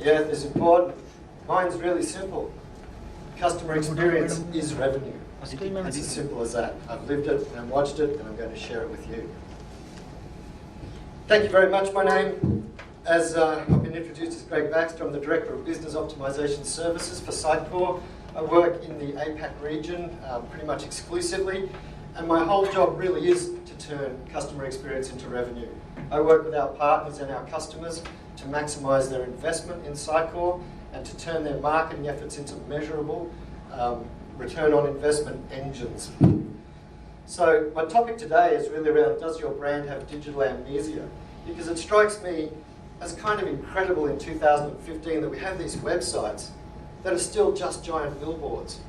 The earth is important. Mine's really simple. Customer experience is revenue. It's as simple as that. I've lived it and watched it, and I'm going to share it with you. Thank you very much. My name, as I've been introduced, is Greg Baxter. I'm the Director of Business Optimization Services for Sitecore. I work in the APAC region pretty much exclusively, and my whole job really is to turn customer experience into revenue. I work with our partners and our customers to maximise their investment in Sitecore and to turn their marketing efforts into measurable return on investment engines. So my topic today is really around, does your brand have digital amnesia? Because it strikes me as kind of incredible in 2015 that we have these websites that are still just giant billboards.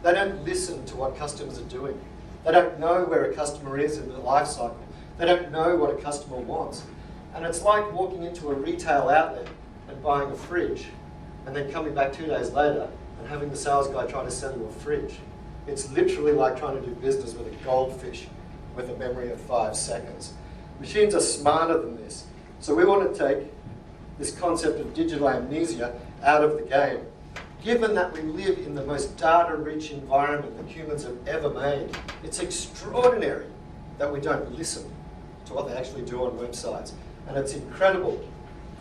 They don't listen to what customers are doing. They don't know where a customer is in the life cycle. They don't know what a customer wants. And it's like walking into a retail outlet and buying a fridge and then coming back 2 days later and having the sales guy try to sell you a fridge. It's literally like trying to do business with a goldfish with a memory of 5 seconds. Machines are smarter than this. So we want to take this concept of digital amnesia out of the game. Given that we live in the most data-rich environment that humans have ever made, it's extraordinary that we don't listen to what they actually do on websites. And it's incredible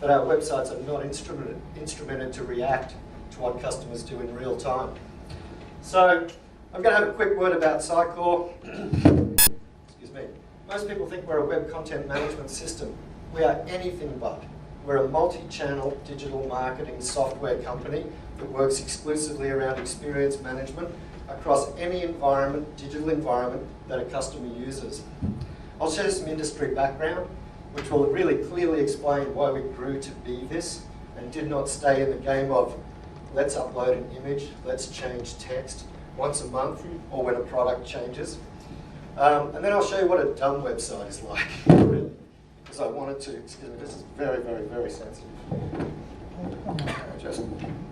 that our websites are not instrumented to react to what customers do in real time. So I'm going to have a quick word about Sitecore. Excuse me. Most people think we're a web content management system. We are anything but. We're a multi-channel digital marketing software company that works exclusively around experience management across any environment, digital environment that a customer uses. I'll share some industry background, which will really clearly explain why we grew to be this and did not stay in the game of let's upload an image, let's change text once a month or when a product changes. And then I'll show you what a dumb website is like, really, because I wanted to, excuse me, this is very, very, very sensitive. I'll just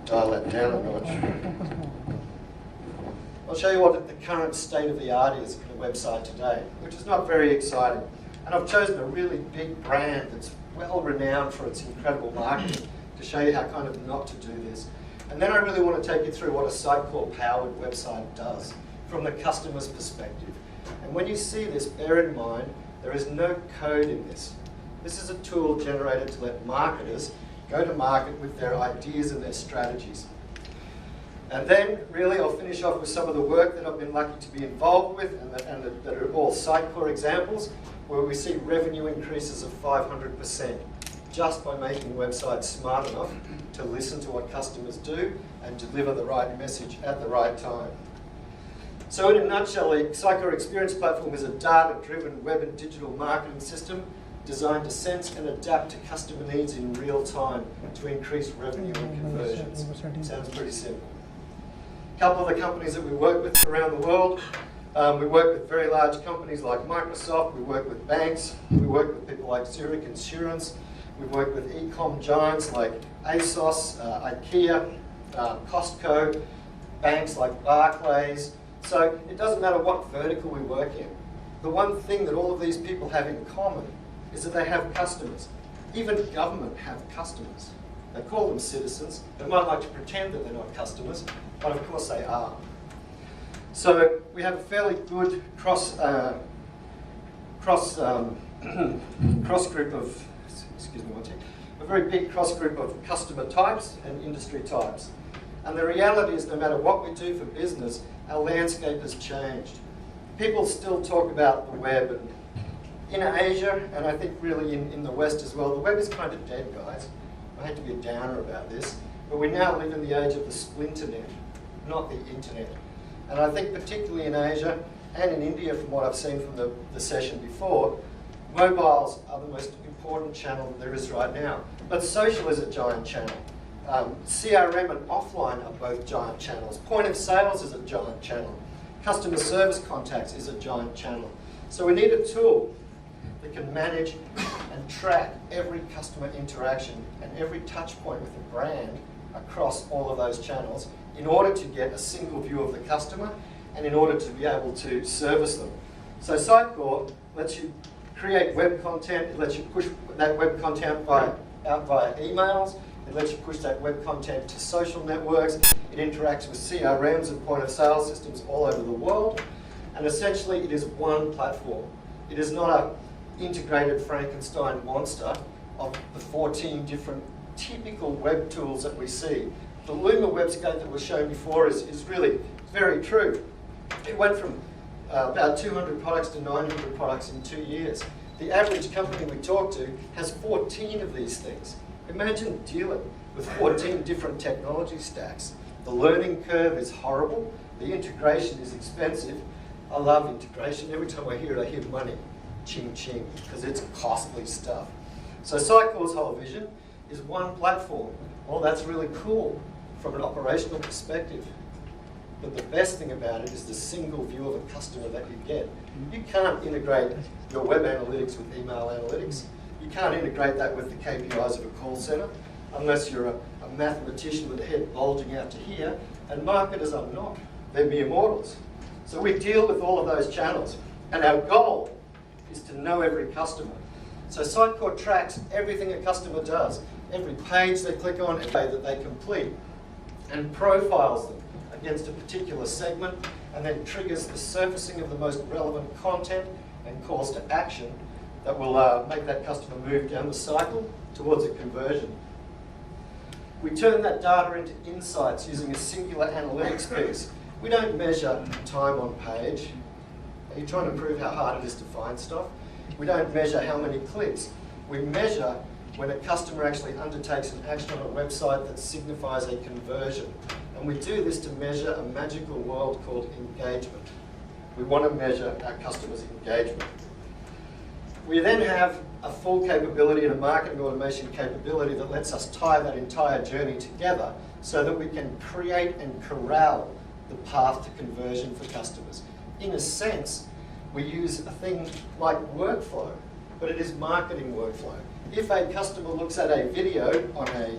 dial that down a notch. I'll show you what the current state of the art is in a website today, which is not very exciting. And I've chosen a really big brand that's well renowned for its incredible marketing to show you how kind of not to do this. And then I really want to take you through what a Sitecore-powered website does from the customer's perspective. And when you see this, bear in mind, there is no code in this. This is a tool generated to let marketers go to market with their ideas and their strategies. And then, really, I'll finish off with some of the work that I've been lucky to be involved with and that are all Sitecore examples, where we see revenue increases of 500% just by making websites smart enough to listen to what customers do and deliver the right message at the right time. So in a nutshell, the Sitecore Experience Platform is a data-driven web and digital marketing system designed to sense and adapt to customer needs in real time to increase revenue and conversions. Sounds pretty simple. A couple of the companies that we work with around the world, we work with very large companies like Microsoft, we work with banks, we work with people like Zurich Insurance, we work with e-com giants like ASOS, IKEA, Costco, banks like Barclays. So it doesn't matter what vertical we work in. The one thing that all of these people have in common is that they have customers. Even government have customers. They call them citizens. They might like to pretend that they're not customers, but of course they are. So we have a fairly good cross group of, excuse me one second, a very big cross group of customer types and industry types. And the reality is, no matter what we do for business, our landscape has changed. People still talk about the web, and in Asia, and I think really in the West as well, the web is kind of dead, guys. I hate to be a downer about this, but we now live in the age of the splinternet, not the internet. And I think particularly in Asia and in India, from what I've seen from the session before, mobiles are the most important channel that there is right now. But social is a giant channel. CRM and offline are both giant channels. Point of sales is a giant channel. Customer service contacts is a giant channel. So we need a tool that can manage and track every customer interaction and every touch point with the brand across all of those channels in order to get a single view of the customer and in order to be able to service them. So Sitecore lets you create web content, it lets you push that web content out via emails, It lets you push that web content to social networks. It interacts with CRMs and point of sale systems all over the world. And essentially, it is one platform. It is not an integrated Frankenstein monster of the 14 different typical web tools that we see. The Luma website that was shown before is really very true. It went from about 200 products to 900 products in 2 years. The average company we talk to has 14 of these things. Imagine dealing with 14 different technology stacks. The learning curve is horrible. The integration is expensive. I love integration. Every time I hear it, I hear money. Ching ching, because it's costly stuff. So Sitecore's whole vision is one platform. Well, that's really cool from an operational perspective. But the best thing about it is the single view of a customer that you get. You can't integrate your web analytics with email analytics. You can't integrate that with the KPIs of a call center unless you're a mathematician with a head bulging out to here, and marketers are not. They're mere mortals. So we deal with all of those channels, and our goal is to know every customer. So Sitecore tracks everything a customer does, every page they click on, every day that they complete, and profiles them against a particular segment, and then triggers the surfacing of the most relevant content and calls to action that will make that customer move down the cycle towards a conversion. We turn that data into insights using a singular analytics piece. We don't measure time on page. Are you trying to prove how hard it is to find stuff? We don't measure how many clicks. We measure when a customer actually undertakes an action on a website that signifies a conversion. And we do this to measure a magical world called engagement. We want to measure our customers' engagement. We then have a full capability and a marketing automation capability that lets us tie that entire journey together so that we can create and corral the path to conversion for customers. In a sense, we use a thing like workflow, but it is marketing workflow. If a customer looks at a video on a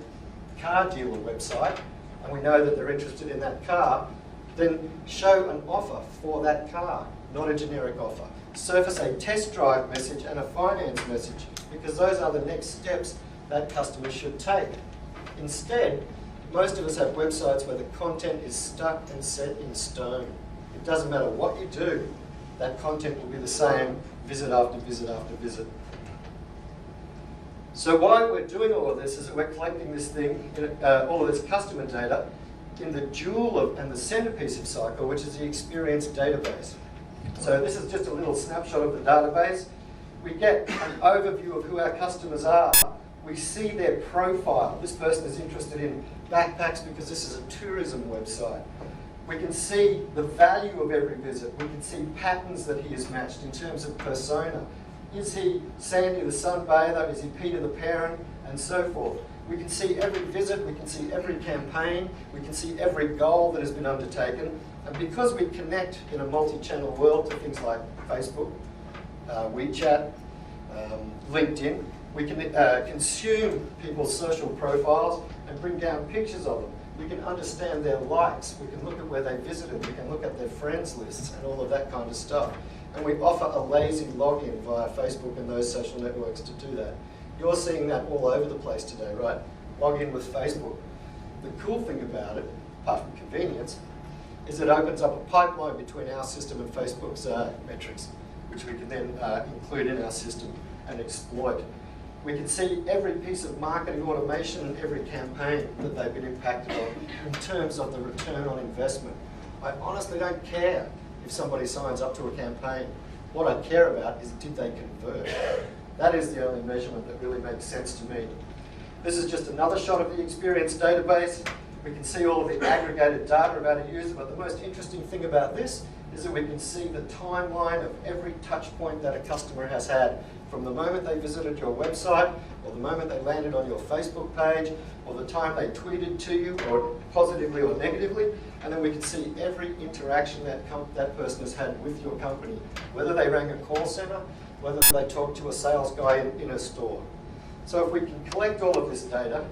car dealer website, and we know that they're interested in that car, then show an offer for that car, not a generic offer. Surface a test drive message and a finance message, because those are the next steps that customers should take. Instead, most of us have websites where the content is stuck and set in stone. It doesn't matter what you do, that content will be the same visit after visit after visit. So why we're doing all of this is that we're collecting this thing, all of this customer data, in the jewel and the centerpiece of Sitecore, which is the experience database. So this is just a little snapshot of the database. We get an overview of who our customers are. We see their profile. This person is interested in backpacks because this is a tourism website. We can see the value of every visit. We can see patterns that he has matched in terms of persona. Is he Sandy the sunbather? Is he Peter the parent? And so forth. We can see every visit. We can see every campaign. We can see every goal that has been undertaken. And because we connect in a multi-channel world to things like Facebook, WeChat, LinkedIn, we can consume people's social profiles and bring down pictures of them. We can understand their likes. We can look at where they visited. We can look at their friends lists and all of that kind of stuff. And we offer a lazy login via Facebook and those social networks to do that. You're seeing that all over the place today, right? Log in with Facebook. The cool thing about it, apart from convenience, is it opens up a pipeline between our system and Facebook's metrics, which we can then include in our system and exploit. We can see every piece of marketing automation and every campaign that they've been impacted on in terms of the return on investment. I honestly don't care if somebody signs up to a campaign. What I care about is, did they convert? That is the only measurement that really makes sense to me. This is just another shot of the experience database. We can see all of the aggregated data about a user, but the most interesting thing about this is that we can see the timeline of every touch point that a customer has had from the moment they visited your website, or the moment they landed on your Facebook page, or the time they tweeted to you, or positively or negatively, and then we can see every interaction that person has had with your company, whether they rang a call center, whether they talked to a sales guy in a store. So if we can collect all of this data,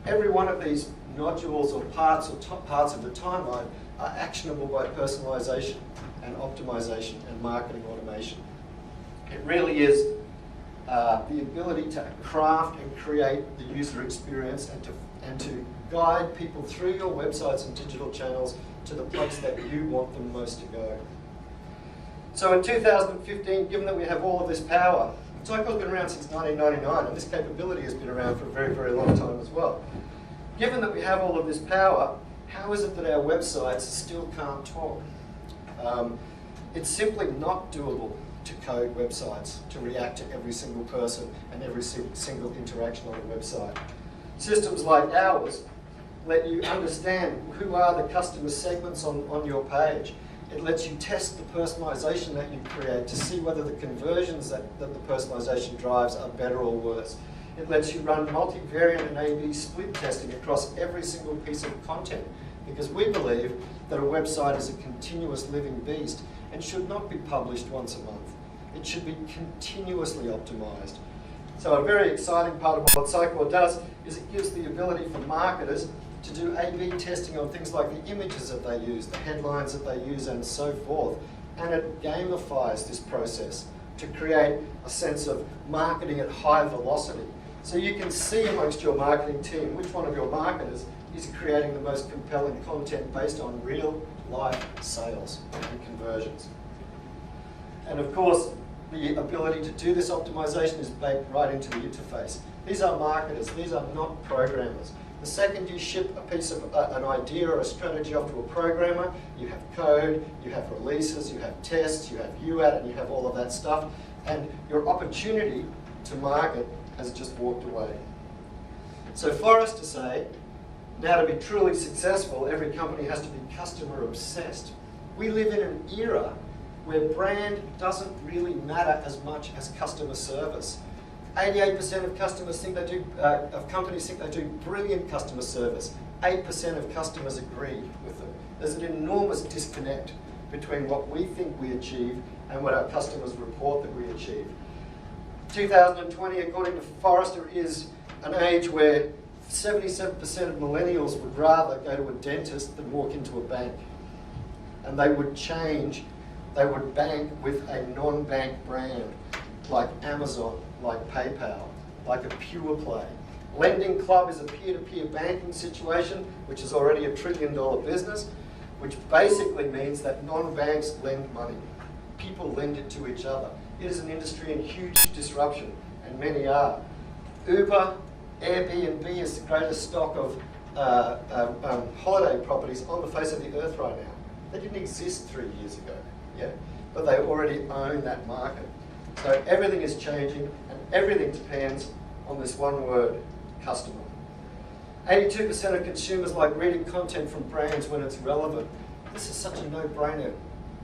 every one of these nodules or parts of the timeline are actionable by personalization and optimization and marketing automation. It really is the ability to craft and create the user experience and to and to guide people through your websites and digital channels to the place that you want them most to go. So in 2015, given that we have all of this power, Cycle's been around since 1999, and this capability has been around for a very, very long time as well. Given that we have all of this power, how is it that our websites still can't talk? It's simply not doable to code websites, to react to every single person and every single interaction on a website. Systems like ours let you understand who are the customer segments on your page. It lets you test the personalization that you create to see whether the conversions that the personalization drives are better or worse. It lets you run multivariate and A/B split testing across every single piece of content, because we believe that a website is a continuous living beast and should not be published once a month. It should be continuously optimized. So a very exciting part of what Sitecore does is it gives the ability for marketers to do A/B testing on things like the images that they use, the headlines that they use, and so forth. And it gamifies this process to create a sense of marketing at high velocity. So you can see amongst your marketing team which one of your marketers is creating the most compelling content based on real life sales and conversions. And of course, the ability to do this optimization is baked right into the interface. These are marketers, these are not programmers. The second you ship a piece of an idea or a strategy off to a programmer, you have code, you have releases, you have tests, you have UAT, and you have all of that stuff. And your opportunity to market has just walked away. So for us to say, now to be truly successful, every company has to be customer obsessed. We live in an era where brand doesn't really matter as much as customer service. 88% of customers think they do, of companies think they do brilliant customer service. 8% of customers agree with them. There's an enormous disconnect between what we think we achieve and what our customers report that we achieve. 2020, according to Forrester, is an age where 77% of millennials would rather go to a dentist than walk into a bank. And they would bank with a non-bank brand like Amazon, like PayPal, like a Pure Play. Lending Club is a peer-to-peer banking situation, which is already a $1 trillion business, which basically means that non-banks lend money. People lend it to each other. It is an industry in huge disruption, and many are. Uber, Airbnb is the greatest stock of holiday properties on the face of the earth right now. They didn't exist 3 years ago, yeah? But they already own that market. So everything is changing, and everything depends on this one word, customer. 82% of consumers like reading content from brands when it's relevant. This is such a no-brainer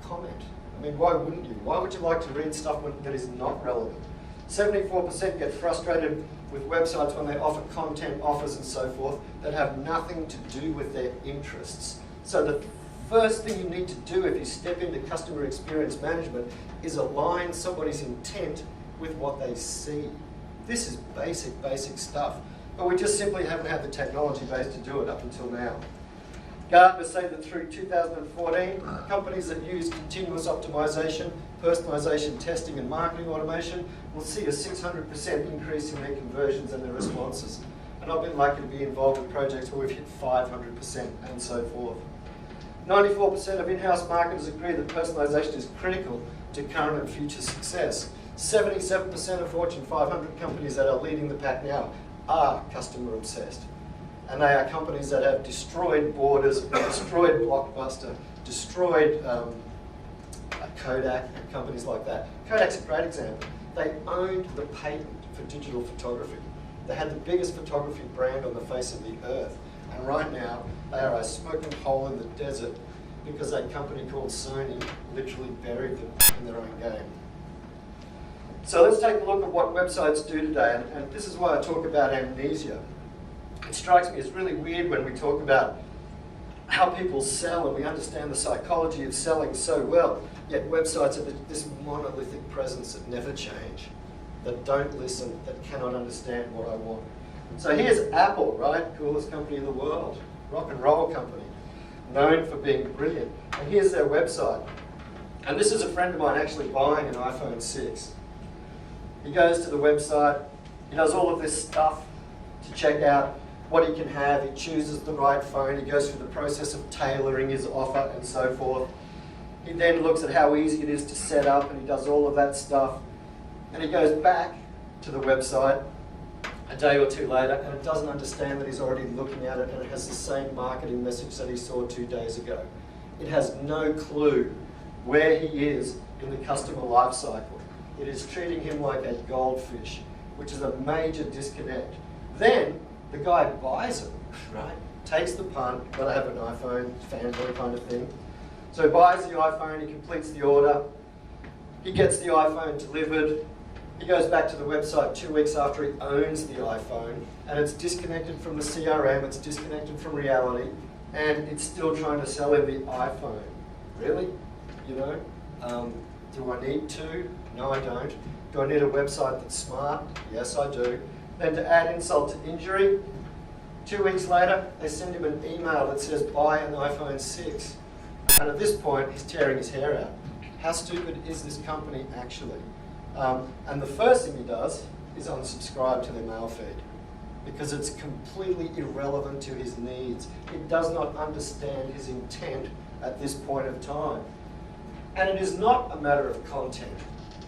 comment. I mean, why wouldn't you? Why would you like to read stuff that is not relevant? 74% get frustrated with websites when they offer content offers and so forth that have nothing to do with their interests. So the first thing you need to do if you step into customer experience management is align somebody's intent with what they see. This is basic stuff. But we just simply haven't had the technology base to do it up until now. Gartner say that through 2014, companies that use continuous optimization, personalization testing, and marketing automation will see a 600% increase in their conversions and their responses. And I've been lucky to be involved in projects where we've hit 500% and so forth. 94% of in-house marketers agree that personalization is critical to current and future success. 77% of Fortune 500 companies that are leading the pack now are customer obsessed. And they are companies that have destroyed Borders, destroyed Blockbuster, destroyed Kodak, and companies like that. Kodak's a great example. They owned the patent for digital photography. They had the biggest photography brand on the face of the earth. And right now, they are a smoking hole in the desert because a company called Sony literally buried them in their own game. So let's take a look at what websites do today. And this is why I talk about amnesia. It strikes me as really weird when we talk about how people sell and we understand the psychology of selling so well, yet websites are this monolithic presence that never change, that don't listen, that cannot understand what I want. So here's Apple, right? Coolest company in the world, rock and roll company, known for being brilliant. And here's their website. And this is a friend of mine actually buying an iPhone 6. He goes to the website, he does all of this stuff to check out what he can have. He chooses the right phone. He goes through the process of tailoring his offer and so forth. He then looks at how easy it is to set up, and he does all of that stuff. And he goes back to the website a day or two later, and it doesn't understand that he's already looking at it, and it has the same marketing message that he saw 2 days ago. It has no clue where he is in the customer life cycle. It is treating him like a goldfish, which is a major disconnect. Then the guy buys it, right? Takes the punt, gotta have an iPhone, fanboy kind of thing. So he buys the iPhone, he completes the order, he gets the iPhone delivered, he goes back to the website 2 weeks after he owns the iPhone, and it's disconnected from the CRM, it's disconnected from reality, and it's still trying to sell him the iPhone. Really? You know? Do I need to? No, I don't. Do I need a website that's smart? Yes, I do. Then to add insult to injury, 2 weeks later, they send him an email that says, buy an iPhone 6. And at this point, he's tearing his hair out. How stupid is this company actually? And the first thing he does is unsubscribe to their mail feed, because it's completely irrelevant to his needs. It does not understand his intent at this point of time. And it is not a matter of content.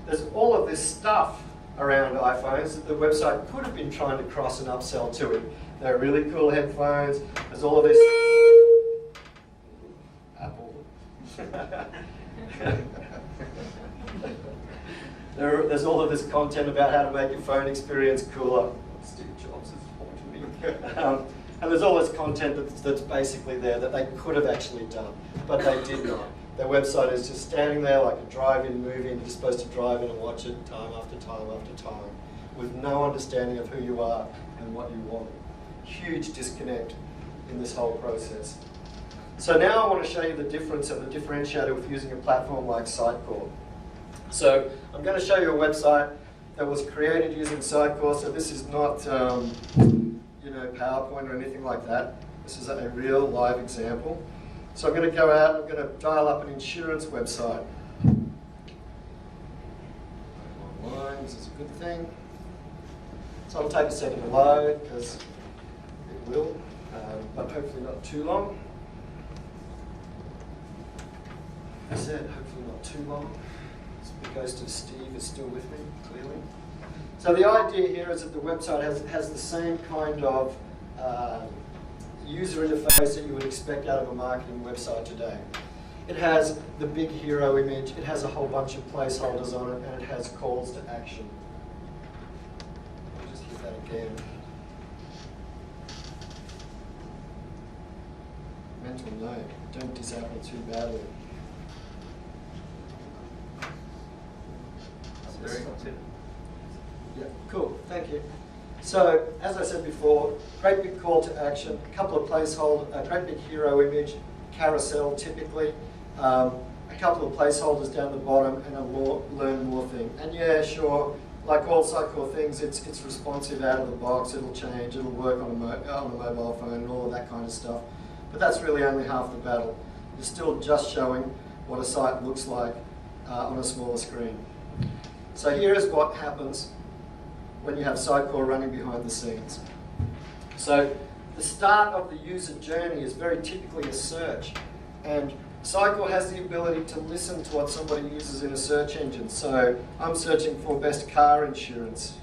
There's all of this stuff around iPhones that the website could have been trying to cross and upsell to him. They're really cool headphones. There's all of this... Apple. There's all of this content about how to make your phone experience cooler. Steve Jobs is haunting me. And there's all this content that's basically there that they could have actually done, but they did not. Their website is just standing there like a drive-in movie, and you're supposed to drive in and watch it time after time after time with no understanding of who you are and what you want. Huge disconnect in this whole process. So now I want to show you the difference and the differentiator with using a platform like Sitecore. So I'm going to show you a website that was created using Sitecore. So this is not PowerPoint or anything like that. This is a real live example. So I'm going to go out, I'm going to dial up an insurance website. Online, this is a good thing. So it'll take a second to load, because it will, but hopefully not too long. As I said, hopefully not too long. The ghost of Steve is still with me, clearly. So the idea here is that the website has the same kind of user interface that you would expect out of a marketing website today. It has the big hero image, it has a whole bunch of placeholders on it, and it has calls to action. I'll just hit that again. Mental note, don't disable too badly. Very good. Yeah, cool, thank you. So, as I said before, great big call to action, a couple of placeholders, a great big hero image, carousel typically, a couple of placeholders down the bottom, and a learn more thing. And yeah, sure, like all Sitecore things, it's responsive out of the box, it'll change, it'll work on a mobile phone and all of that kind of stuff. But that's really only half the battle. You're still just showing what a site looks like on a smaller screen. So here is what happens when you have Sitecore running behind the scenes. So the start of the user journey is very typically a search, and Sitecore has the ability to listen to what somebody uses in a search engine. So I'm searching for best car insurance.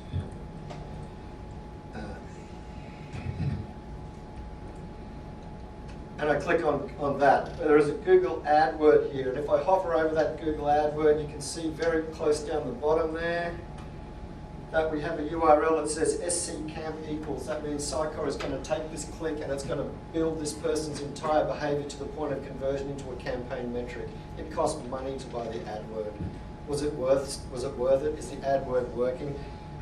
And I click on that. There is a Google AdWord here, and if I hover over that Google AdWord, you can see very close down the bottom there that we have a URL that says SCCamp equals. That means Sitecore is going to take this click and it's going to build this person's entire behavior to the point of conversion into a campaign metric. It cost money to buy the AdWord. Was it worth it? Is the AdWord working?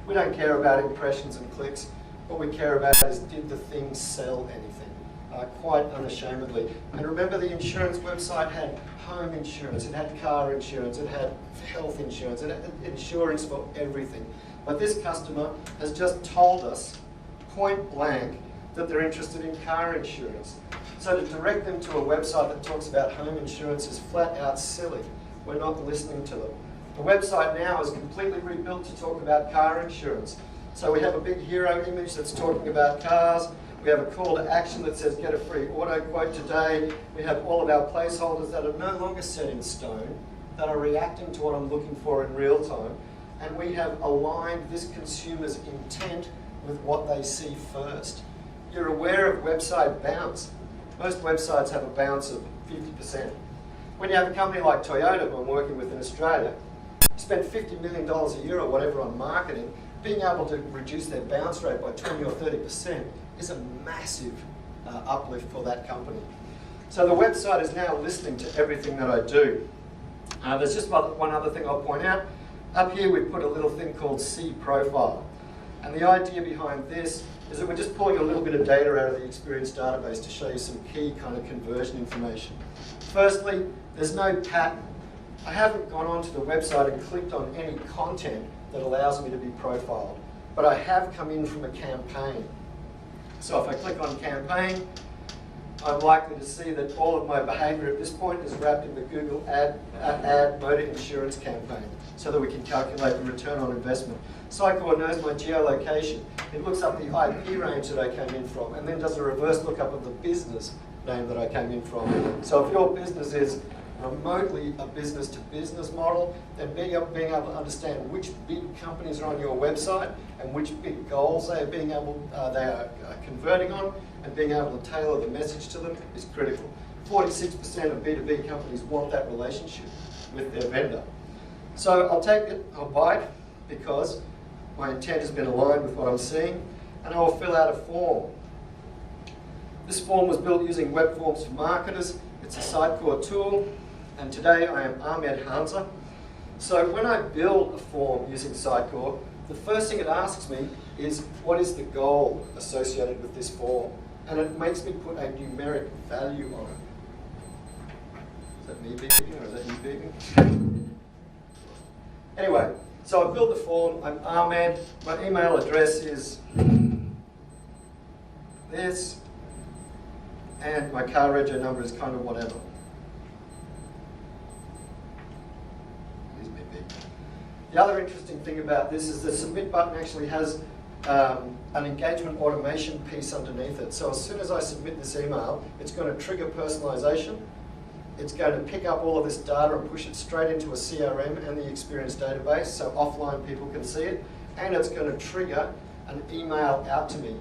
We don't care about impressions and clicks. What we care about is, did the thing sell anything? Quite unashamedly. And remember, the insurance website had home insurance, it had car insurance, it had health insurance, it had insurance for everything. But this customer has just told us, point blank, that they're interested in car insurance. So to direct them to a website that talks about home insurance is flat out silly. We're not listening to them. The website now is completely rebuilt to talk about car insurance. So we have a big hero image that's talking about cars. We have a call to action that says get a free auto quote today. We have all of our placeholders that are no longer set in stone, that are reacting to what I'm looking for in real time. And we have aligned this consumer's intent with what they see first. You're aware of website bounce. Most websites have a bounce of 50%. When you have a company like Toyota, who I'm working with in Australia, spend $50 million a year or whatever on marketing, being able to reduce their bounce rate by 20 or 30% is a massive uplift for that company. So the website is now listening to everything that I do. There's just one other thing I'll point out. Up here we put a little thing called C profile. And the idea behind this is that we're just pulling a little bit of data out of the experience database to show you some key kind of conversion information. Firstly, there's no pattern. I haven't gone onto the website and clicked on any content that allows me to be profiled, but I have come in from a campaign. So if I click on campaign, I'm likely to see that all of my behavior at this point is wrapped in the Google ad motor insurance campaign so that we can calculate the return on investment. Sitecore knows my geolocation. It looks up the IP range that I came in from and then does a reverse lookup of the business name that I came in from. So if your business is remotely a business-to-business model, then being able to understand which big companies are on your website and which big goals they are converting on, and being able to tailor the message to them is critical. 46% of B2B companies want that relationship with their vendor. So I'll take it, I'll buy it, because my intent has been aligned with what I'm seeing, and I will fill out a form. This form was built using web forms for marketers. It's a Sitecore tool, and today I am Ahmed Hansa. So when I build a form using Sitecore, the first thing it asks me is, what is the goal associated with this form? And it makes me put a numeric value on it. Is that me beeping or is that you beeping? Anyway, so I built the form. I'm Ahmed. My email address is this, and my car reg number is kind of whatever. The other interesting thing about this is the submit button actually has an engagement automation piece underneath it. So as soon as I submit this email, it's going to trigger personalization. It's going to pick up all of this data and push it straight into a CRM and the experience database so offline people can see it. And it's going to trigger an email out to me.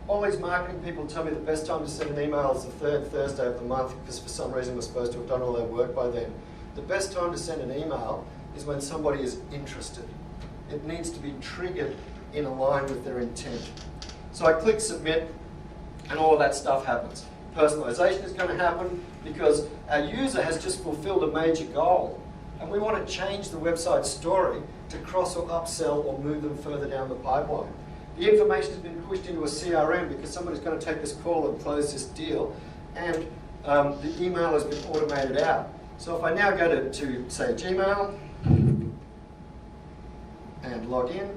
All these marketing people tell me the best time to send an email is the third Thursday of the month because for some reason we're supposed to have done all their work by then. The best time to send an email is when somebody is interested. It needs to be triggered in line with their intent. So I click submit and all of that stuff happens. Personalization is going to happen because our user has just fulfilled a major goal and we want to change the website story to cross or upsell or move them further down the pipeline. The information has been pushed into a CRM because somebody's going to take this call and close this deal, and the email has been automated out. So if I now go to say Gmail and log in,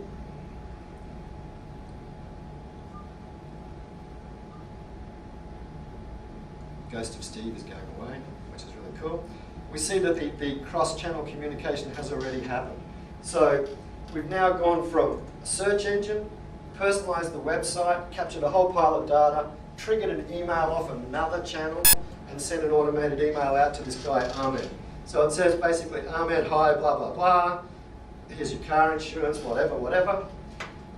Ghost of Steve is going away, which is really cool. We see that the cross-channel communication has already happened. So we've now gone from a search engine, personalized the website, captured a whole pile of data, triggered an email off another channel, and sent an automated email out to this guy, Ahmed. So it says basically, Ahmed, hi, blah, blah, blah. Here's your car insurance, whatever, whatever.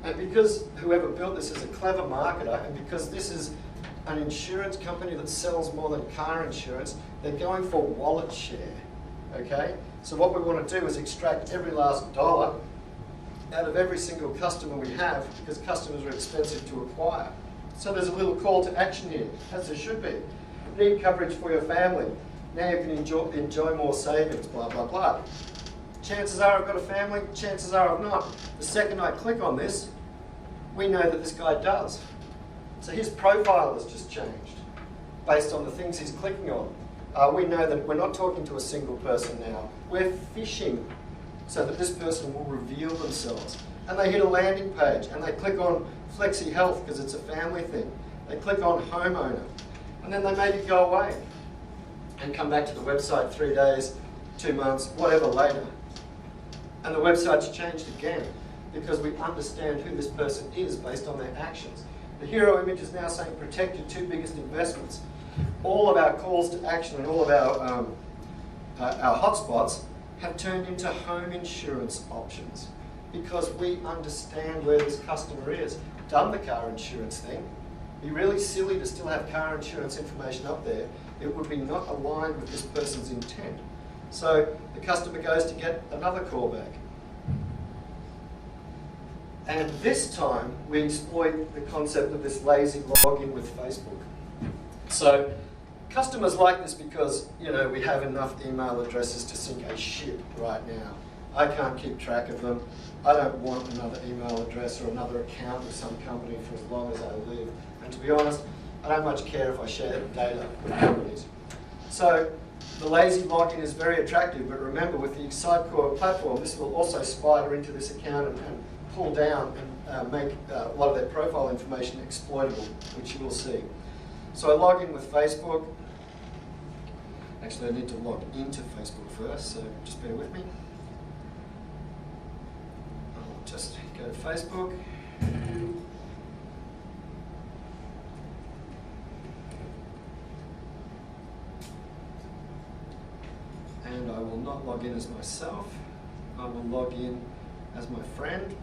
And because whoever built this is a clever marketer, and because this is an insurance company that sells more than car insurance, they're going for wallet share, okay? So what we want to do is extract every last dollar out of every single customer we have, because customers are expensive to acquire. So there's a little call to action here, as there should be. Need coverage for your family. Now you can enjoy more savings, blah, blah, blah. Chances are I've got a family, chances are I've not. The second I click on this, we know that this guy does. So his profile has just changed based on the things he's clicking on. We know that we're not talking to a single person now. We're fishing so that this person will reveal themselves. And they hit a landing page and they click on Flexi Health because it's a family thing. They click on homeowner. And then they maybe go away and come back to the website 3 days, 2 months, whatever later. And the website's changed again because we understand who this person is based on their actions. The hero image is now saying protect your two biggest investments. All of our calls to action and all of our hotspots have turned into home insurance options because we understand where this customer is. Done the car insurance thing. It'd be really silly to still have car insurance information up there. It would be not aligned with this person's intent. So the customer goes to get another call back. And this time we exploit the concept of this lazy login with Facebook. So customers like this because, you know, we have enough email addresses to sink a ship right now. I can't keep track of them. I don't want another email address or another account with some company for as long as I live. And to be honest, I don't much care if I share data with companies. So the lazy login is very attractive, but remember with the Sitecore platform, this will also spider into this account and pull down and make a lot of their profile information exploitable, which you will see. So I log in with Facebook. Actually, I need to log into Facebook first, so just bear with me. I'll just go to Facebook. And I will not log in as myself. I will log in as my friend,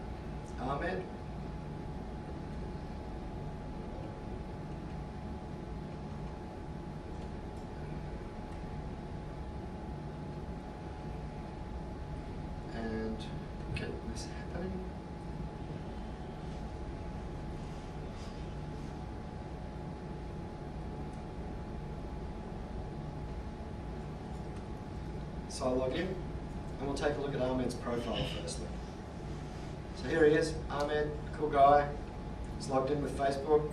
Ahmed. And get this happening. So I log in, and we'll take a look at Ahmed's profile firstly. So here he is, Ahmed, cool guy. He's logged in with Facebook.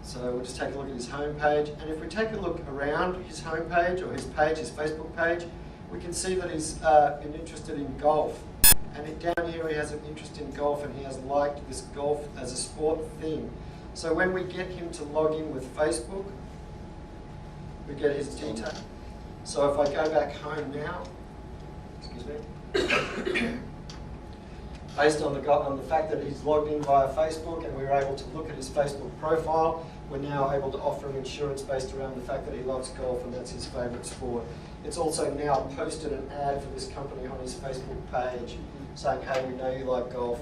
So we'll just take a look at his homepage. And if we take a look around his homepage or his page, his Facebook page, we can see that he's been interested in golf. And down here he has an interest in golf and he has liked this golf as a sport thing. So when we get him to log in with Facebook, we get his detail. So if I go back home now, excuse me, based on the fact that he's logged in via Facebook and we were able to look at his Facebook profile, we're now able to offer him insurance based around the fact that he loves golf and that's his favourite sport. It's also now posted an ad for this company on his Facebook page saying, hey, we know you like golf.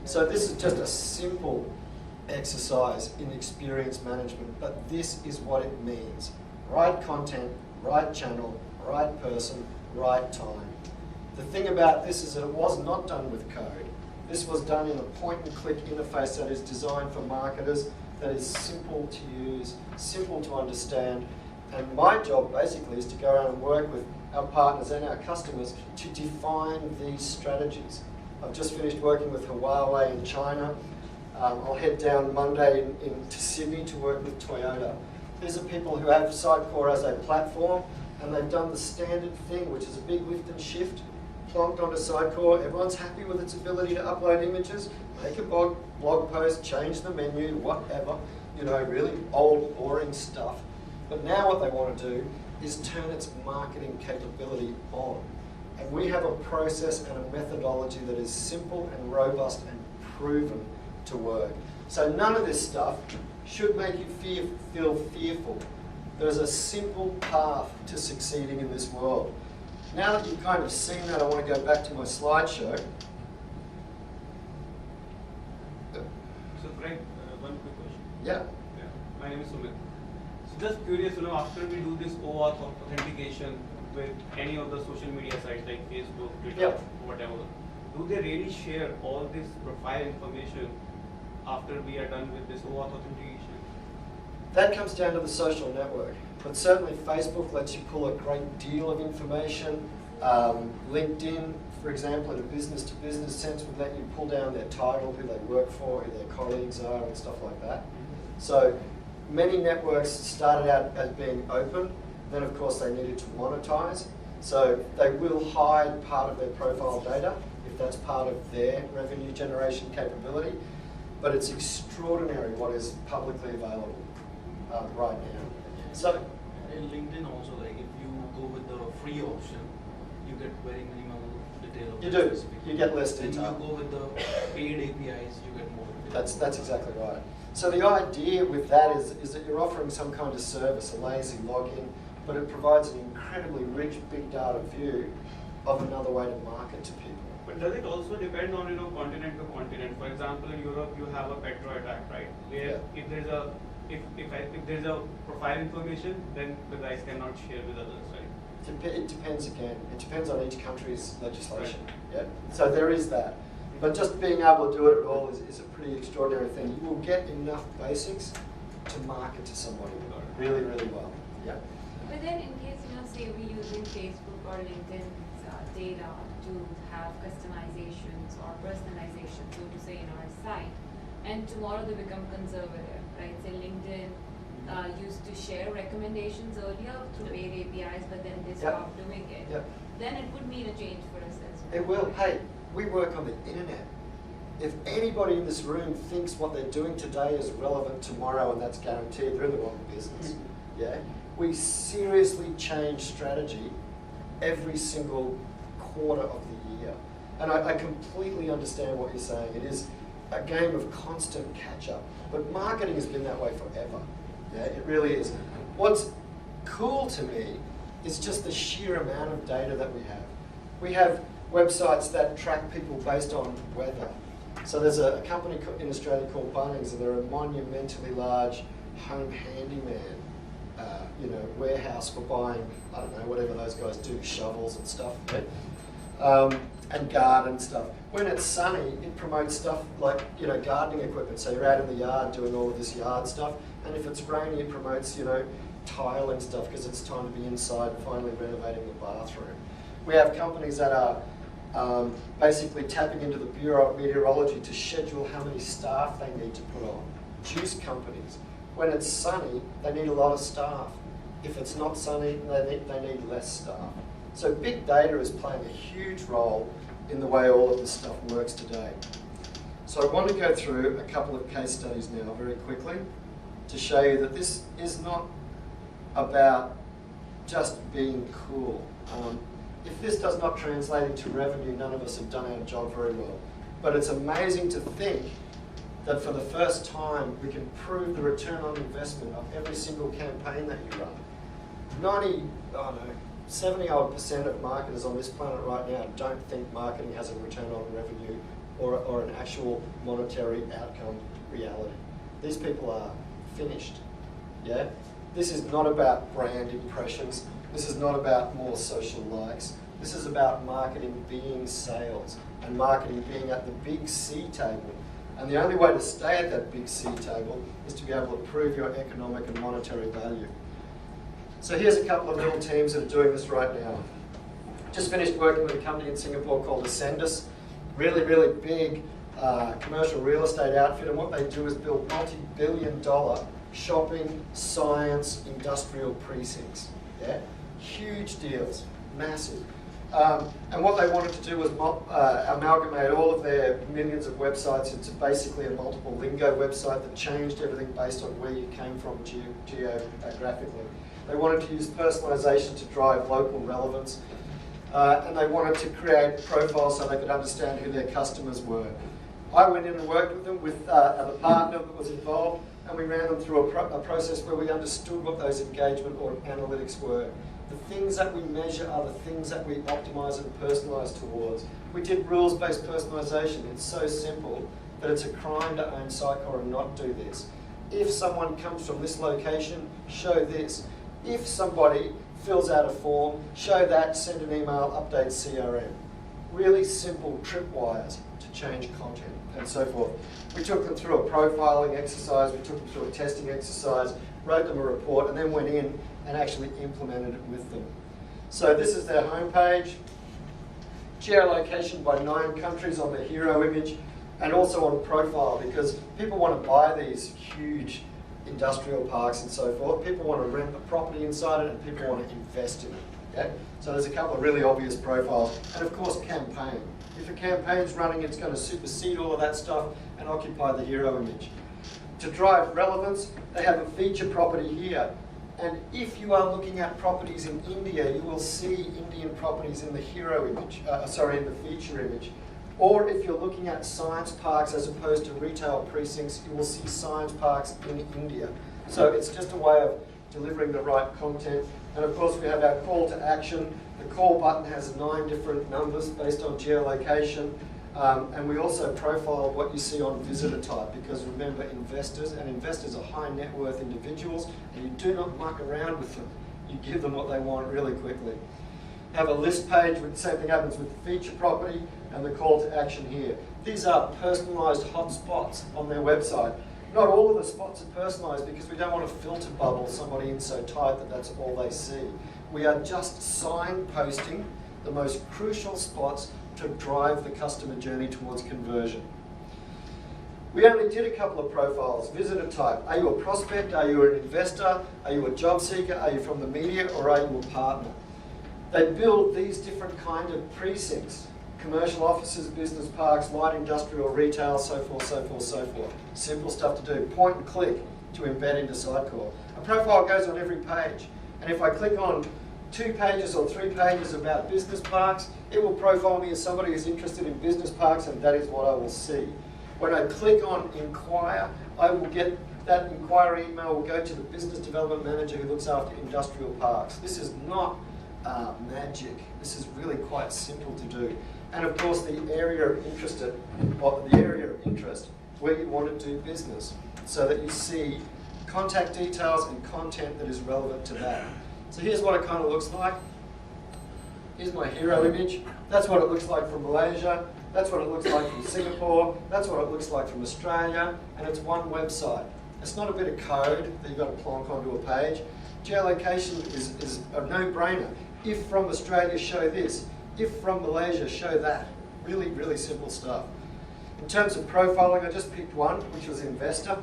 So this is just a simple exercise in experience management, but this is what it means. Right content, right channel, right person, right time. The thing about this is that it was not done with code. This was done in a point-and-click interface that is designed for marketers, that is simple to use, simple to understand, and my job basically is to go around and work with our partners and our customers to define these strategies. I've just finished working with Huawei in China. I'll head down Monday to Sydney to work with Toyota. These are people who have Sitecore as a platform, and they've done the standard thing, which is a big lift and shift, plonked onto Sitecore. Everyone's happy with its ability to upload images, make a blog post, change the menu, whatever, you know, really old, boring stuff. But now what they want to do is turn its marketing capability on. And we have a process and a methodology that is simple and robust and proven to work. So none of this stuff should make you feel fearful. There's a simple path to succeeding in this world. Now that you've kind of seen that, I want to go back to my slideshow. So Greg, one quick question. Yeah. My name is Sumit. So just curious, after we do this OAuth authentication with any of the social media sites like Facebook, Twitter, whatever, do they really share all this profile information after we are done with this OAuth authentication? That comes down to the social network. But certainly Facebook lets you pull a great deal of information. LinkedIn, for example, in a business-to-business sense, would let you pull down their title, who they work for, who their colleagues are, and stuff like that. So many networks started out as being open. Then, of course, they needed to monetize. So they will hide part of their profile data if that's part of their revenue generation capability. But it's extraordinary what is publicly available right now. So in LinkedIn also, like if you go with the free option, you get very minimal detail. You do. You get less When detail. you go with the paid APIs, you get more detail. That's exactly right. So the idea with that is that you're offering some kind of service, a lazy login, but it provides an incredibly rich big data view of another way to market to people. But does it also depend on continent to continent? For example, in Europe you have a petro attack, right? Where if there's a if there's a profile information, then the guys cannot share with others, right? It depends again. It depends on each country's legislation. Yeah. So there is that. But just being able to do it at all is a pretty extraordinary thing. You will get enough basics to market to somebody really, really well. Yeah. But then in case, say we're using Facebook or LinkedIn's data to have customizations or personalization, so to say, in our site, and tomorrow they become conservative, right? Say LinkedIn used to share recommendations earlier through paid APIs, but then they stopped doing it. Yep. Then it would mean a change for us as well. It will. Hey, we work on the internet. If anybody in this room thinks what they're doing today is relevant tomorrow and that's guaranteed, they're in the wrong business. Yeah? We seriously change strategy every single quarter of the year. And I completely understand what you're saying. It is a game of constant catch-up. But marketing has been that way forever. Yeah, it really is. What's cool to me is just the sheer amount of data that we have. We have websites that track people based on weather. So there's a company in Australia called Bunnings, and they're a monumentally large home handyman warehouse for buying, I don't know, whatever those guys do, shovels and stuff, and garden stuff. When it's sunny, it promotes stuff like, gardening equipment. So you're out in the yard doing all of this yard stuff, and if it's rainy, it promotes, tile and stuff because it's time to be inside and finally renovating the bathroom. We have companies that are basically tapping into the Bureau of Meteorology to schedule how many staff they need to put on. Juice companies. When it's sunny, they need a lot of staff. If it's not sunny, they need less staff. So big data is playing a huge role in the way all of this stuff works today. So I want to go through a couple of case studies now very quickly to show you that this is not about just being cool. If this does not translate into revenue, none of us have done our job very well. But it's amazing to think that for the first time, we can prove the return on investment of every single campaign that you run. 70% of marketers on this planet right now don't think marketing has a return on revenue or an actual monetary outcome reality. These people are finished. Yeah? This is not about brand impressions. This is not about more social likes. This is about marketing being sales and marketing being at the big C table. And the only way to stay at that big C table is to be able to prove your economic and monetary value. So here's a couple of little teams that are doing this right now. Just finished working with a company in Singapore called Ascendus. Really, really big commercial real estate outfit. And what they do is build multi-billion-dollar shopping, science, industrial precincts. Yeah? Huge deals, massive. And what they wanted to do was amalgamate all of their millions of websites into basically a multiple lingo website that changed everything based on where you came from geographically. They wanted to use personalization to drive local relevance. And they wanted to create profiles so they could understand who their customers were. I went in and worked with them with the partner that was involved, and we ran them through a process where we understood what those engagement or analytics were. The things that we measure are the things that we optimize and personalize towards. We did rules-based personalization. It's so simple that it's a crime to own Sitecore and not do this. If someone comes from this location, show this. If somebody fills out a form, show that, send an email, update CRM. Really simple tripwires to change content and so forth. We took them through a profiling exercise, we took them through a testing exercise, wrote them a report, and then went in and actually implemented it with them. So this is their homepage, geolocation by 9 countries on the hero image, and also on profile, because people want to buy these huge industrial parks and so forth. People want to rent the property inside it, and people want to invest in it. Okay? So there's a couple of really obvious profiles. And of course, campaign. If a campaign's running, it's going to supersede all of that stuff and occupy the hero image. To drive relevance, they have a feature property here. And if you are looking at properties in India, you will see Indian properties in the hero image, in the feature image. Or if you're looking at science parks as opposed to retail precincts, you will see science parks in India. So it's just a way of delivering the right content. And of course we have our call to action. The call button has 9 different numbers based on geolocation. And we also profile what you see on visitor type, because remember, investors are high net worth individuals, and you do not muck around with them. You give them what they want really quickly. Have a list page, the same thing happens with the feature property and the call to action here. These are personalised hotspots on their website. Not all of the spots are personalised because we don't want to filter bubble somebody in so tight that that's all they see. We are just signposting the most crucial spots to drive the customer journey towards conversion. We only did a couple of profiles. Visitor type. Are you a prospect? Are you an investor? Are you a job seeker? Are you from the media? Or are you a partner? They build these different kind of precincts. Commercial offices, business parks, light industrial, retail, so forth, so forth, so forth. Simple stuff to do. Point and click to embed into Sitecore. A profile goes on every page. And if I click on 2 pages or 3 pages about business parks, it will profile me as somebody who's interested in business parks, and that is what I will see. When I click on inquire, I will get that inquiry email will go to the business development manager who looks after industrial parks. This is not magic. This is really quite simple to do. And of course, the area of interest where you want to do business, so that you see contact details and content that is relevant to that. So here's what it kind of looks like. Here's my hero image. That's what it looks like from Malaysia. That's what it looks like from Singapore. That's what it looks like from Australia. And it's one website. It's not a bit of code that you've got to plonk onto a page. Geolocation is a no-brainer. If from Australia, show this. If from Malaysia, show that. Really, really simple stuff. In terms of profiling, I just picked one, which was investor.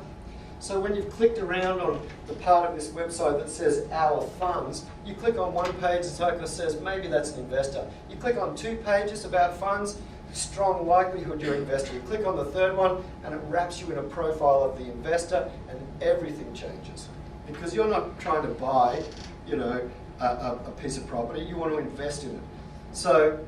So when you've clicked around on the part of this website that says our funds, you click on one page, it's like it says maybe that's an investor. You click on 2 pages about funds, strong likelihood you're an investor. You click on the 3rd one and it wraps you in a profile of the investor, and everything changes. Because you're not trying to buy, a piece of property, you want to invest in it. So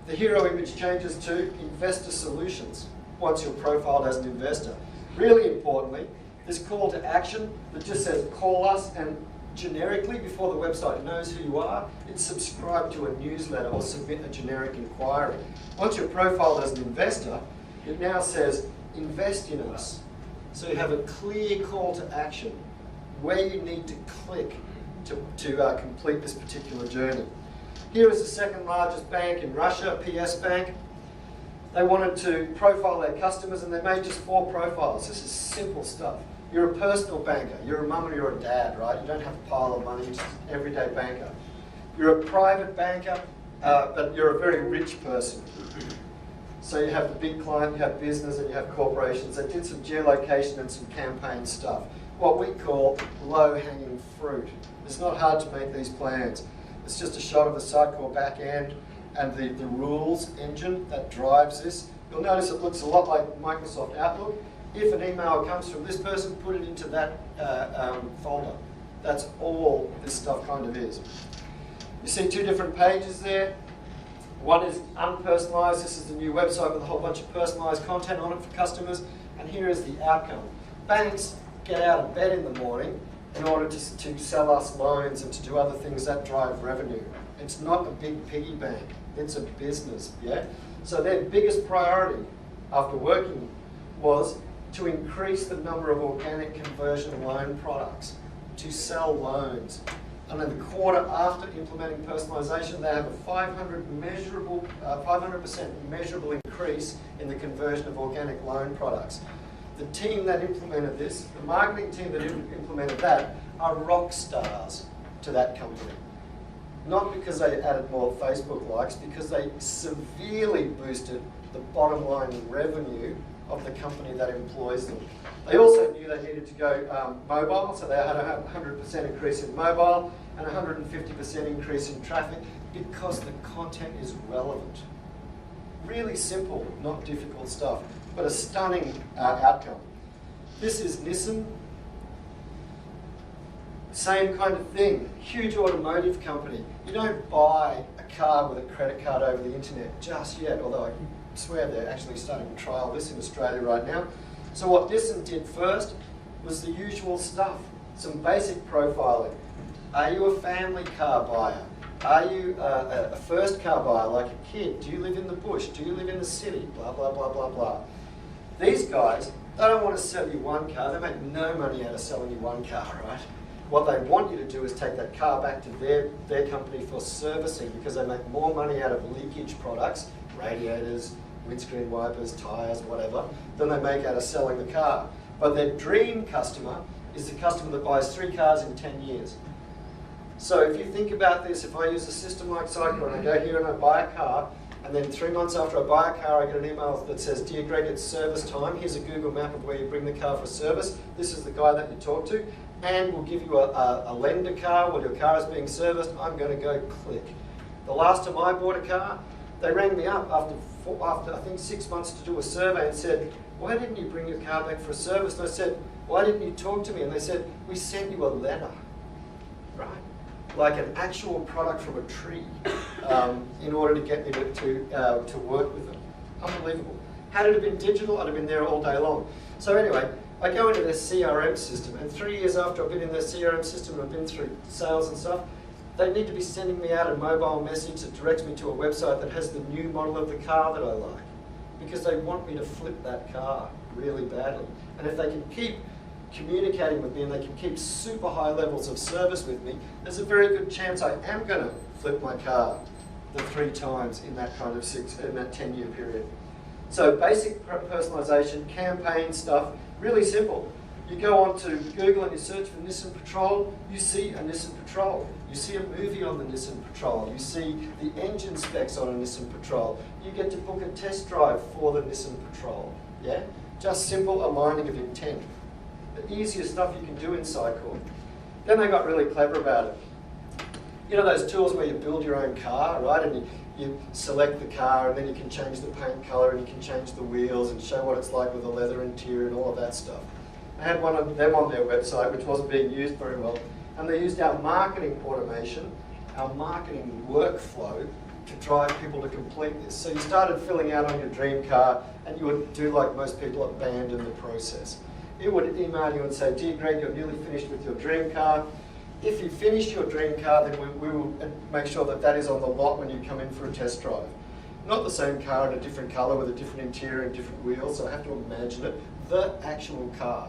the hero image changes to investor solutions once you're profiled as an investor. Really importantly, this call to action that just says call us, and generically before the website knows who you are, it's subscribe to a newsletter or submit a generic inquiry. Once you're profiled as an investor, it now says invest in us. So you have a clear call to action where you need to click to complete this particular journey. Here is the 2nd largest bank in Russia, PS Bank. They wanted to profile their customers, and they made just 4 profiles. This is simple stuff. You're a personal banker. You're a mum or you're a dad, right? You don't have a pile of money, you're just an everyday banker. You're a private banker, but you're a very rich person. So you have the big client, you have business, and you have corporations. They did some geolocation and some campaign stuff. What we call low-hanging fruit. It's not hard to make these plans. It's just a shot of the Sitecore back end and the rules engine that drives this. You'll notice it looks a lot like Microsoft Outlook. If an email comes from this person, put it into that folder. That's all this stuff kind of is. You see 2 different pages there. One is unpersonalized. This is the new website with a whole bunch of personalized content on it for customers. And here is the outcome. Banks get out of bed in the morning in order to sell us loans and to do other things that drive revenue. It's not a big piggy bank. It's a business, yeah? So their biggest priority after working was to increase the number of organic conversion loan products, to sell loans. And in the quarter after implementing personalization, they have a 500% measurable increase in the conversion of organic loan products. The team that implemented this, the marketing team that implemented that, are rock stars to that company. Not because they added more Facebook likes, because they severely boosted the bottom line revenue of the company that employs them. They also knew they needed to go mobile, so they had a 100% increase in mobile and a 150% increase in traffic because the content is relevant. Really simple, not difficult stuff, but a stunning outcome. This is Nissan. Same kind of thing, huge automotive company. You don't buy a car with a credit card over the internet just yet, although I swear they're actually starting to trial this in Australia right now. So what Nissan did first was the usual stuff, some basic profiling. Are you a family car buyer? Are you a first car buyer like a kid? Do you live in the bush? Do you live in the city? Blah, blah, blah, blah, blah. These guys, they don't want to sell you one car. They make no money out of selling you one car, right? What they want you to do is take that car back to their company for servicing, because they make more money out of leakage products, radiators, windscreen wipers, tyres, whatever, than they make out of selling the car. But their dream customer is the customer that buys 3 cars in 10 years. So if you think about this, if I use a system like Cycle and I go here and I buy a car, and then 3 months after I buy a car, I get an email that says, "Dear Greg, it's service time. Here's a Google map of where you bring the car for service. This is the guy that you talk to, and we'll give you a lender car while your car is being serviced." I'm going to go click. The last time I bought a car, they rang me up after I think 6 months to do a survey and said, "Why didn't you bring your car back for a service?" And I said, "Why didn't you talk to me?" And they said, "We sent you a letter," right? Like an actual product from a tree, in order to get me to work with them. Unbelievable. Had it have been digital, I'd have been there all day long. So anyway, I go into their CRM system, and 3 years after I've been in their CRM system and I've been through sales and stuff, they need to be sending me out a mobile message that directs me to a website that has the new model of the car that I like, because they want me to flip that car really badly. And if they can keep communicating with me and they can keep super high levels of service with me, there's a very good chance I am going to flip my car the 3 times in that kind of 10-year period. So basic personalization, campaign stuff, really simple. You go onto Google and you search for Nissan Patrol, you see a Nissan Patrol. You see a movie on the Nissan Patrol. You see the engine specs on a Nissan Patrol. You get to book a test drive for the Nissan Patrol. Yeah? Just simple aligning of intent. The easiest stuff you can do in Cycle. Then they got really clever about it. You know those tools where you build your own car, right? And you select the car, and then you can change the paint color, and you can change the wheels and show what it's like with a leather interior and all of that stuff. I had one of them on their website, which wasn't being used very well, and they used our marketing automation, our marketing workflow, to drive people to complete this. So you started filling out on your dream car, and you would do like most people, abandon the process. It would email you and say, "Dear Greg, you're nearly finished with your dream car. If you finish your dream car, then we will make sure that that is on the lot when you come in for a test drive." Not the same car in a different color with a different interior and different wheels, so I have to imagine it, the actual car.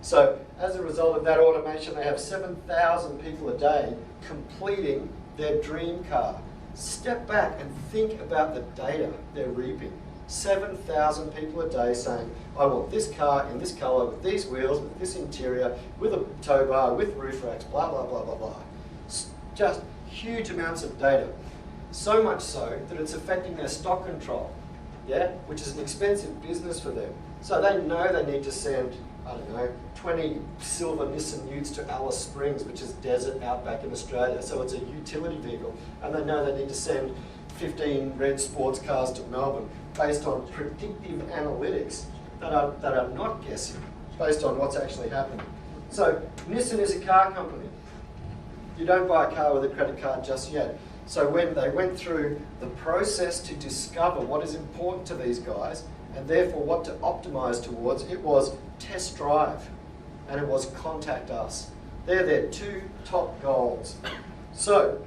So as a result of that automation, they have 7,000 people a day completing their dream car. Step back and think about the data they're reaping. 7,000 people a day saying, "I want this car in this color, with these wheels, with this interior, with a tow bar, with roof racks, blah, blah, blah, blah, blah." Just huge amounts of data. So much so that it's affecting their stock control, yeah, which is an expensive business for them. So they know they need to send, I don't know, 20 silver Nissan Utes to Alice Springs, which is desert outback in Australia. So it's a utility vehicle. And they know they need to send 15 red sports cars to Melbourne based on predictive analytics that are not guessing, based on what's actually happening. So Nissan is a car company. You don't buy a car with a credit card just yet. So when they went through the process to discover what is important to these guys, and therefore what to optimize towards, it was test drive and it was contact us. They're their 2 top goals. So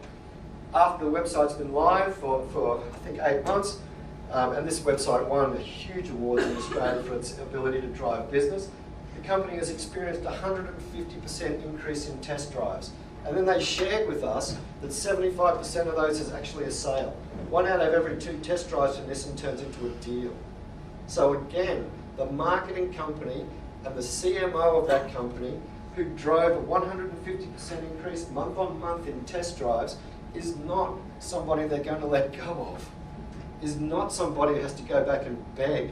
after the website's been live for I think 8 months, and this website won a huge award in Australia for its ability to drive business, the company has experienced a 150% increase in test drives. And then they shared with us that 75% of those is actually a sale. 1 out of every 2 test drives from Nissan turns into a deal. So again, the marketing company and the CMO of that company, who drove a 150% increase month on month in test drives, is not somebody they're going to let go of. Is not somebody who has to go back and beg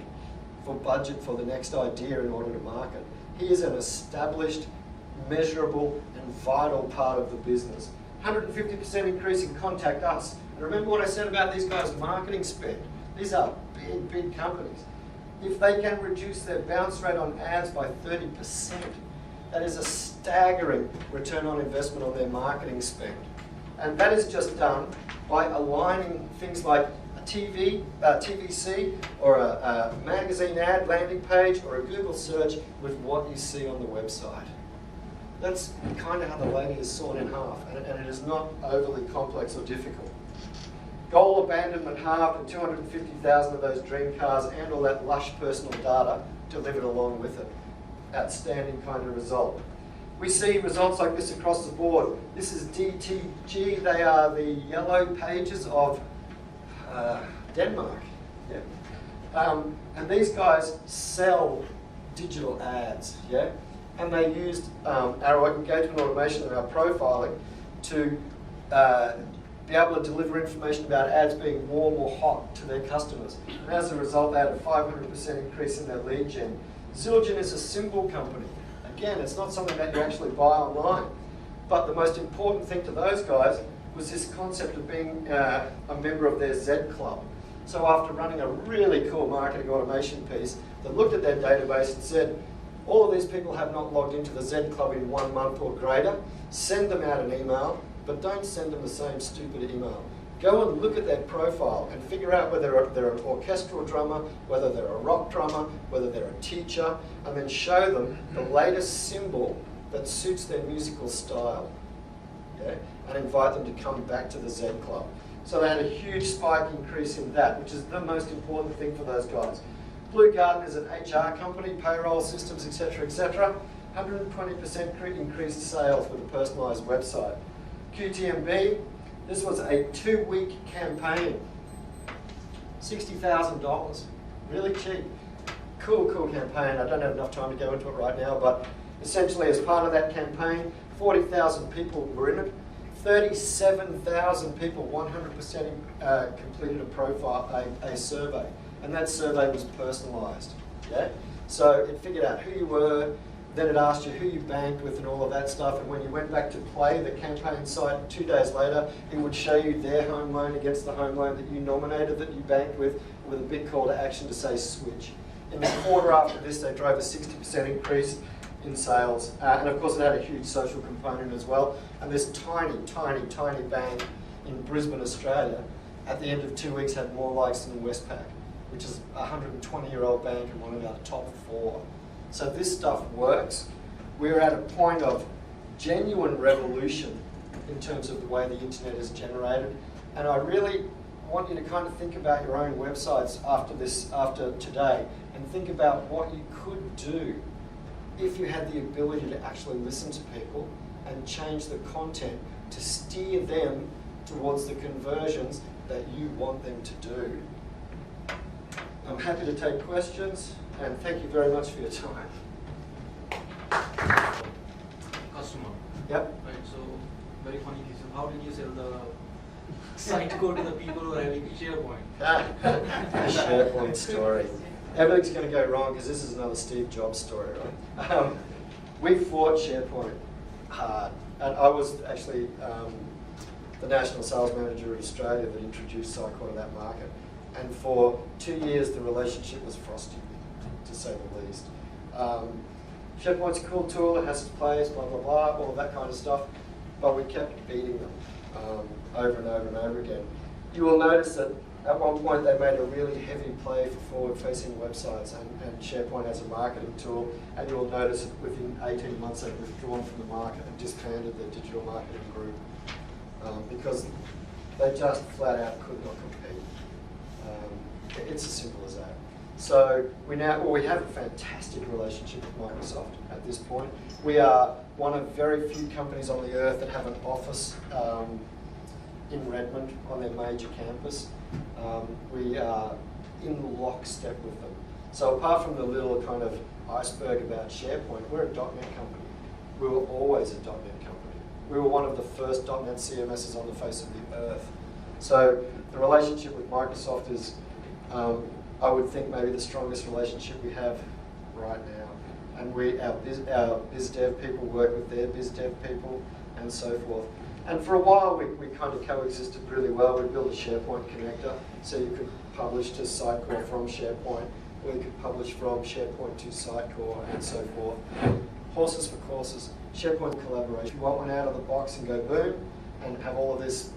for budget for the next idea in order to market. He is an established, measurable, and vital part of the business. 150% increase in contact us. And remember what I said about these guys' marketing spend. These are big, big companies. If they can reduce their bounce rate on ads by 30%, That is a staggering return on investment on their marketing spend. And that is just done by aligning things like a TVC or a magazine ad landing page or a Google search with what you see on the website. That's kind of how the lady is sawn in half, and it is not overly complex or difficult. Goal abandonment halved, and 250,000 of those dream cars and all that lush personal data delivered along with it. Outstanding kind of result. We see results like this across the board. This is DTG. They are the yellow pages of Denmark. Yeah. And these guys sell digital ads. Yeah. And they used our engagement automation and our profiling to be able to deliver information about ads being warm or hot to their customers. And as a result, they had a 500% increase in their lead gen. Zildjian is a symbol company. Again, it's not something that you actually buy online. But the most important thing to those guys was this concept of being a member of their Z Club. So after running a really cool marketing automation piece that looked at their database and said, all of these people have not logged into the Z Club in 1 month or greater, send them out an email, but don't send them the same stupid email. Go and look at their profile and figure out whether they're an orchestral drummer, whether they're a rock drummer, whether they're a teacher, and then show them the latest symbol that suits their musical style. Okay? And invite them to come back to the Z Club. So they had a huge spike increase in that, which is the most important thing for those guys. Blue Garden is an HR company, payroll systems, etc., etc. 120% increased sales with a personalised website. QTMB, this was a 2-week campaign. $60,000, really cheap. Cool campaign. I don't have enough time to go into it right now, but essentially as part of that campaign, 40,000 people were in it. 37,000 people, 100% completed a profile, a survey. And that survey was personalised. Yeah? So it figured out who you were, then it asked you who you banked with and all of that stuff, and when you went back to play the campaign site 2 days later, it would show you their home loan against the home loan that you nominated, that you banked with a big call to action to say switch. In the quarter after this, they drove a 60% increase in sales, and of course it had a huge social component as well, and this tiny bank in Brisbane, Australia, at the end of 2 weeks had more likes than Westpac, which is a 120-year-old bank and one of our top 4. So this stuff works. We're at a point of genuine revolution in terms of the way the internet is generated. And I really want you to kind of think about your own websites after today, and think about what you could do if you had the ability to actually listen to people and change the content to steer them towards the conversions that you want them to do. I'm happy to take questions, and thank you very much for your time. Customer. Yep. Right, so very funny piece. So how did you sell the site code to the people who are having SharePoint? The SharePoint story. Everything's going to go wrong because this is another Steve Jobs story, right? We fought SharePoint hard, and I was actually the national sales manager in Australia that introduced Sitecore to that market. And for 2 years, the relationship was frosty, to say the least. SharePoint's a cool tool, it has its place, blah, blah, blah, all of that kind of stuff. But we kept beating them over and over and over again. You will notice that at one point they made a really heavy play for forward-facing websites and SharePoint as a marketing tool. And you will notice that within 18 months they've withdrawn from the market and disbanded their digital marketing group because they just flat out could not compete. It's as simple as that. So we have a fantastic relationship with Microsoft at this point. We are one of very few companies on the earth that have an office in Redmond on their major campus. We are in lockstep with them. So apart from the little kind of iceberg about SharePoint, we're a .NET company. We were always a .NET company. We were one of the first .NET CMSs on the face of the earth. So the relationship with Microsoft is, I would think, maybe the strongest relationship we have right now. And our biz dev people work with their biz dev people and so forth. And for a while, we kind of coexisted really well. We built a SharePoint connector, so you could publish to Sitecore from SharePoint, or you could publish from SharePoint to Sitecore, and so forth. horses for courses, SharePoint collaboration. You want one out of the box and go boom, and have all of this,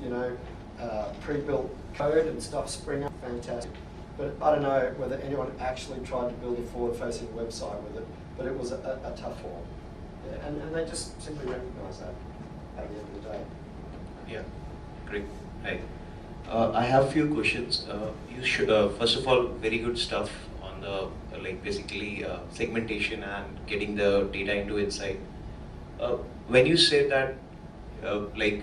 pre-built code and stuff spring up, fantastic. But I don't know whether anyone actually tried to build a forward-facing website with it, but it was a tough one. Yeah, and they just simply recognise that at the end of the day. Yeah, great. Hi. I have a few questions. You should, first of all, very good stuff on the basically segmentation and getting the data into insight. When you say that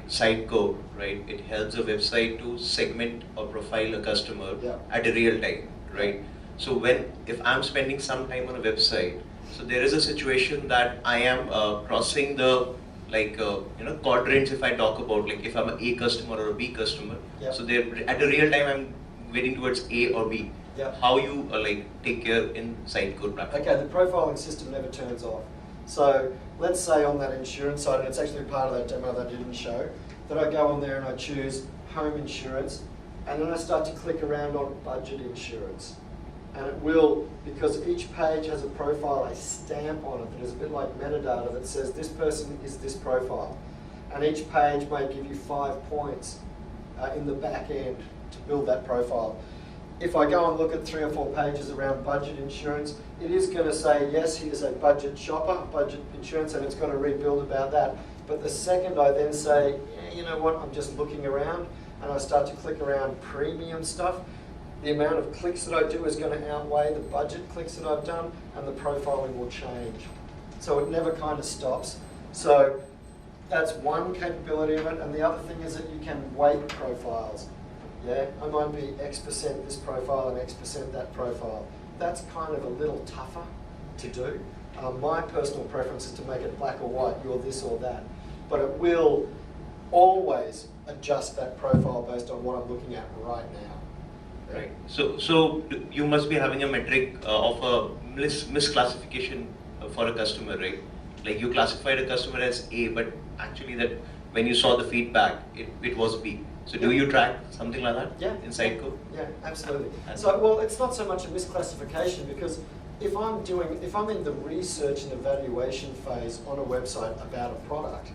site code, right, it helps a website to segment or profile a customer at a real time, right? So if I'm spending some time on a website, so there is a situation that I am crossing the quadrants. If I talk about if I'm an A customer or a B customer, so there at a real time I'm getting towards A or B. How you take care in site code platform? Okay, the profiling system never turns off. So let's say on that insurance side, and it's actually part of that demo that I didn't show, that I go on there and I choose home insurance, and then I start to click around on budget insurance. And it will, because each page has a profile, a stamp on it that is a bit like metadata that says this person is this profile. And each page may give you 5 points in the back end to build that profile. If I go and look at 3 or 4 pages around budget insurance, it is going to say, yes, he is a budget shopper, budget insurance, and it's going to rebuild about that. But the second I then say, yeah, you know what, I'm just looking around, and I start to click around premium stuff, the amount of clicks that I do is going to outweigh the budget clicks that I've done, and the profiling will change. So it never kind of stops. So that's one capability of it, and the other thing is that you can weight profiles. Yeah, I might be X% this profile and X% that profile. That's kind of a little tougher to do. My personal preference is to make it black or white, you're this or that. But it will always adjust that profile based on what I'm looking at right now. Right. So you must be having a metric of a misclassification for a customer, right? Like you classified a customer as A, but actually that when you saw the feedback, it was B. So do you track something like that? Yeah. In site code? Yeah, absolutely. So, well, it's not so much a misclassification because if I'm in the research and evaluation phase on a website about a product,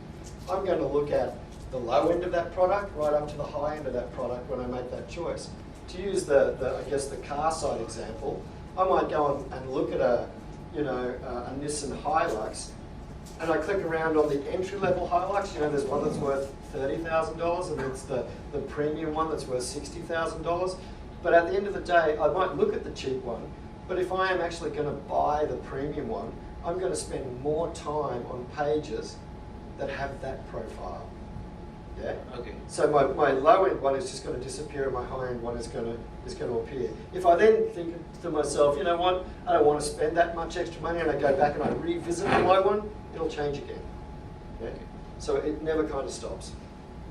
I'm going to look at the low end of that product right up to the high end of that product when I make that choice. To use the car side example, I might go and look at a Nissan Hilux, and I click around on the entry-level Hilux. There's one that's worth $30,000, and it's the premium one that's worth $60,000. But at the end of the day, I might look at the cheap one, but if I am actually going to buy the premium one, I'm going to spend more time on pages that have that profile. Yeah. Okay. So my low end one is just going to disappear, and my high end one is going to appear. If I then think to myself, you know what, I don't want to spend that much extra money, and I go back and I revisit the low one, it'll change again. Yeah. So it never kind of stops.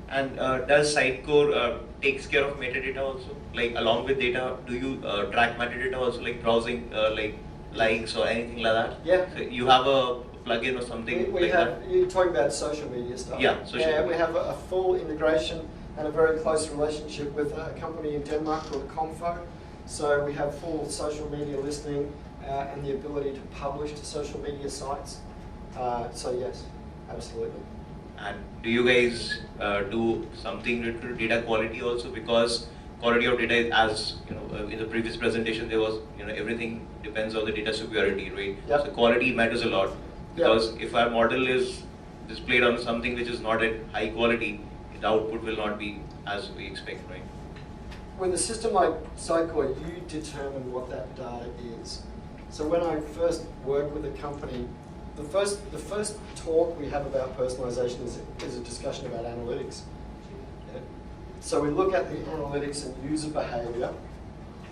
And does Sitecore takes care of metadata also? Like along with data, do you track metadata also, like browsing, like likes or anything like that? Yeah. So you have a plugin or something we like have, that? you're talking about social media stuff. Yeah, social media. We have a full integration and a very close relationship with a company in Denmark called Comfo. So we have full social media listening and the ability to publish to social media sites. So yes, absolutely. And do you guys do something related to data quality also? Because quality of data is, as in the previous presentation, there was everything depends on the data superiority, right? Yep. So quality matters a lot. Because if our model is displayed on something which is not at high quality, the output will not be as we expect, right? With a system like Sitecore, you determine what that data is. So when I first work with a company, the first talk we have about personalization is a discussion about analytics. Yeah? So we look at the analytics and user behavior,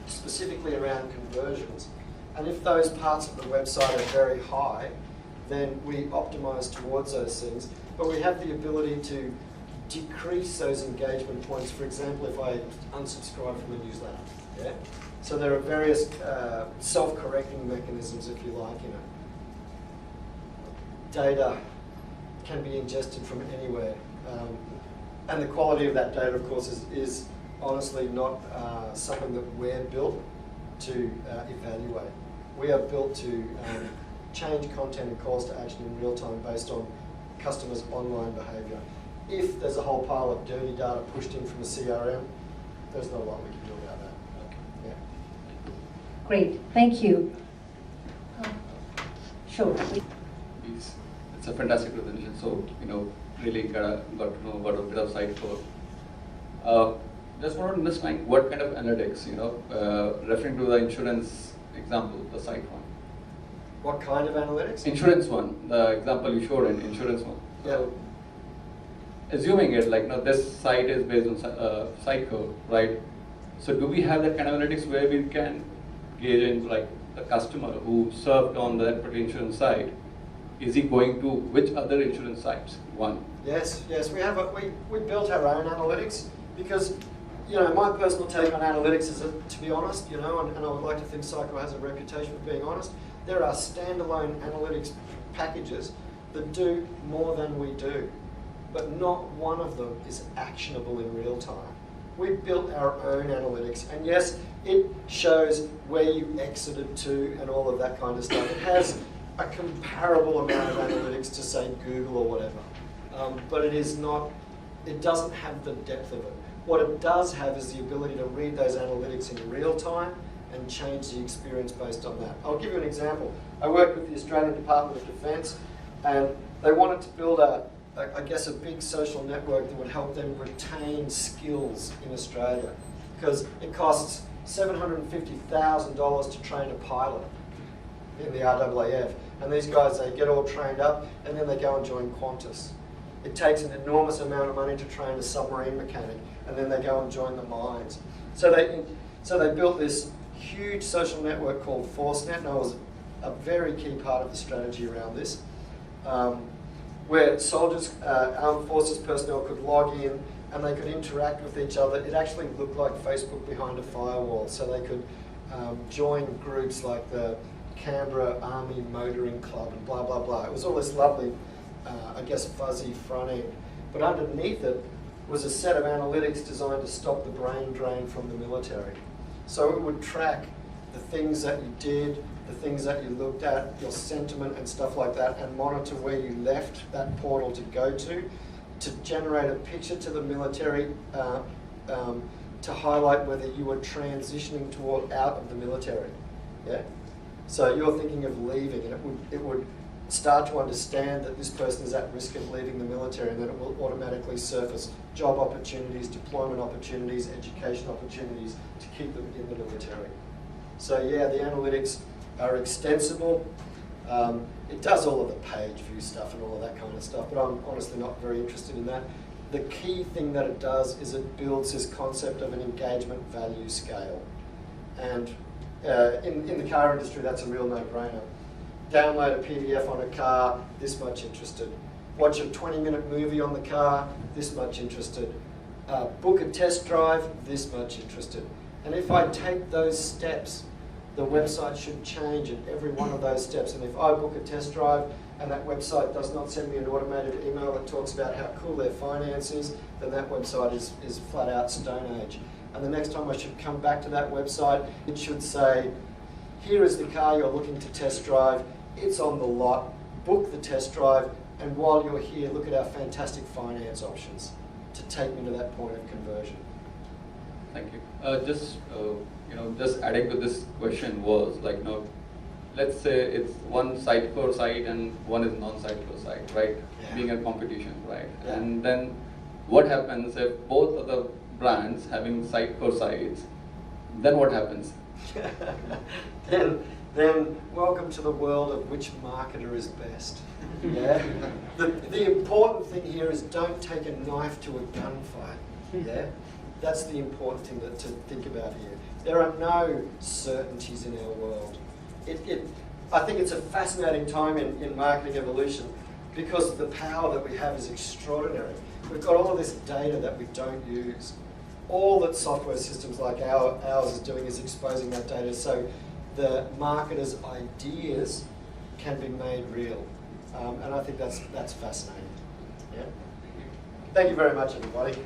specifically around conversions. And if those parts of the website are very high, then we optimize towards those things. But we have the ability to decrease those engagement points. For example, if I unsubscribe from a newsletter. Yeah? So there are various self-correcting mechanisms, if you like, Data can be ingested from anywhere. And the quality of that data, of course, is honestly not something that we're built to evaluate. We are built to change content and calls to action in real time based on customers' online behaviour. If there's a whole pile of dirty data pushed in from a CRM, there's not a lot we can do about that. Yeah. Great, thank you. Sure. It's a fantastic presentation. So, really got to know about a bit of site code. Just want to understand what kind of analytics, referring to the insurance example, the site one. What kind of analytics? Insurance one, the example you showed in insurance one. Yeah. Assuming it like, this site is based on site code, right? So do we have that kind of analytics where we can gauge in like the customer who served on that particular insurance site, is he going to which other insurance sites? One. Yes, we have we built our own analytics because, my personal take on analytics is, to be honest, and I would like to think Psycho has a reputation for being honest, there are standalone analytics packages that do more than we do, but not one of them is actionable in real time. We built our own analytics, and yes, it shows where you exited to and all of that kind of stuff. It has a comparable amount of analytics to, say, Google or whatever, but it doesn't have the depth of it. What it does have is the ability to read those analytics in real time and change the experience based on that. I'll give you an example. I worked with the Australian Department of Defence, and they wanted to build a big social network that would help them retain skills in Australia, because it costs $750,000 to train a pilot in the RAAF. And these guys, they get all trained up and then they go and join Qantas. It takes an enormous amount of money to train a submarine mechanic, and then they go and join the mines. So they built this huge social network called ForceNet, and I was a very key part of the strategy around this, where soldiers, armed forces personnel could log in and they could interact with each other. It actually looked like Facebook behind a firewall, so they could join groups like the Canberra Army Motoring Club and blah, blah, blah. It was all this lovely, fuzzy front end. But underneath it was a set of analytics designed to stop the brain drain from the military. So it would track the things that you did, the things that you looked at, your sentiment and stuff like that, and monitor where you left that portal to go to generate a picture to the military to highlight whether you were transitioning out of the military. Yeah? So you're thinking of leaving, and it would start to understand that this person is at risk of leaving the military, and then it will automatically surface job opportunities, deployment opportunities, education opportunities to keep them in the military. So yeah, the analytics are extensible. It does all of the page view stuff and all of that kind of stuff, but I'm honestly not very interested in that. The key thing that it does is it builds this concept of an engagement value scale. And in the car industry, that's a real no-brainer. Download a PDF on a car, this much interested. Watch a 20-minute movie on the car, this much interested. Book a test drive, this much interested. And if I take those steps, the website should change at every one of those steps. And if I book a test drive and that website does not send me an automated email that talks about how cool their finance is, then that website is flat out Stone Age. And the next time I should come back to that website, it should say, here is the car you're looking to test drive, it's on the lot, book the test drive, and while you're here, look at our fantastic finance options to take me to that point of conversion. Thank you. Just adding to this question was like, let's say it's one Sitecore site and one is non-Sitecore site, right? Yeah. Being a competition, right? Yeah. And then what happens if both of the brands having Sitecore sites, then what happens? then welcome to the world of which marketer is best. Yeah. The important thing here is don't take a knife to a gunfight. Yeah. That's the important thing to think about here. There are no certainties in our world. I think it's a fascinating time in marketing evolution because the power that we have is extraordinary. We've got all of this data that we don't use. All that software systems like ours is doing is exposing that data so the marketer's ideas can be made real. And I think that's fascinating. Yeah? Thank you very much, everybody.